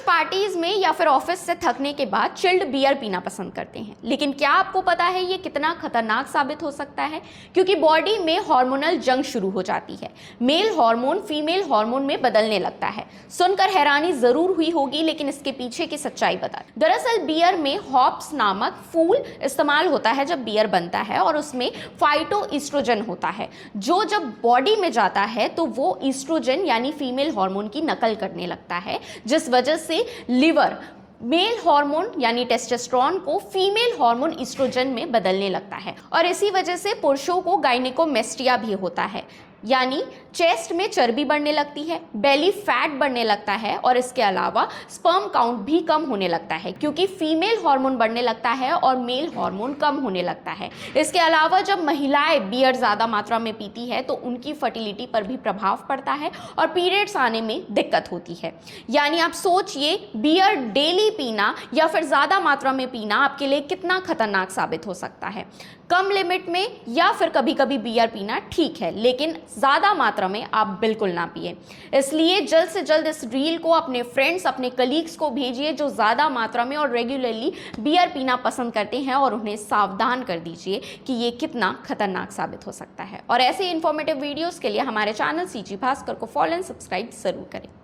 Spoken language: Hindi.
पार्टीज में या फिर ऑफिस से थकने के बाद चिल्ड बियर पीना पसंद करते हैं, लेकिन क्या आपको पता है ये कितना खतरनाक साबित हो सकता है? क्योंकि बॉडी में हार्मोनल जंग शुरू हो जाती है। मेल हार्मोन फीमेल हार्मोन में बदलने लगता है। सुनकर हैरानी जरूर हुई होगी, लेकिन इसके पीछे की सच्चाई बता। दरअसल बियर में हॉप्स नामक फूल इस्तेमाल होता है जब बियर बनता है, और उसमें फाइटोइस्ट्रोजन होता है, जो जब बॉडी में जाता है तो वो ईस्ट्रोजन यानी फीमेल हार्मोन की नकल करने लगता है, जिस वजह से लिवर मेल हार्मोन यानी टेस्टोस्टेरोन को फीमेल हार्मोन ईस्ट्रोजन में बदलने लगता है। और इसी वजह से पुरुषों को गायनेकोमेस्टिया भी होता है, यानी चेस्ट में चर्बी बढ़ने लगती है, बेली फैट बढ़ने लगता है, और इसके अलावा स्पर्म काउंट भी कम होने लगता है, क्योंकि फीमेल हार्मोन बढ़ने लगता है और मेल हार्मोन कम होने लगता है। इसके अलावा जब महिलाएं बियर ज़्यादा मात्रा में पीती है तो उनकी फर्टिलिटी पर भी प्रभाव पड़ता है और पीरियड्स आने में दिक्कत होती है। यानी आप सोचिए, बियर डेली पीना या फिर ज़्यादा मात्रा में पीना आपके लिए कितना खतरनाक साबित हो सकता है। कम लिमिट में या फिर कभी कभी बियर पीना ठीक है, लेकिन ज़्यादा मात्रा में आप बिल्कुल ना पिए। इसलिए जल्द से जल्द इस रील को अपने फ्रेंड्स, अपने कलीग्स को भेजिए जो ज़्यादा मात्रा में और रेगुलरली बियर पीना पसंद करते हैं, और उन्हें सावधान कर दीजिए कि ये कितना खतरनाक साबित हो सकता है। और ऐसे इंफॉर्मेटिव वीडियोज़ के लिए हमारे चैनल सीजी भास्कर को फॉलो एंड सब्सक्राइब ज़रूर करें।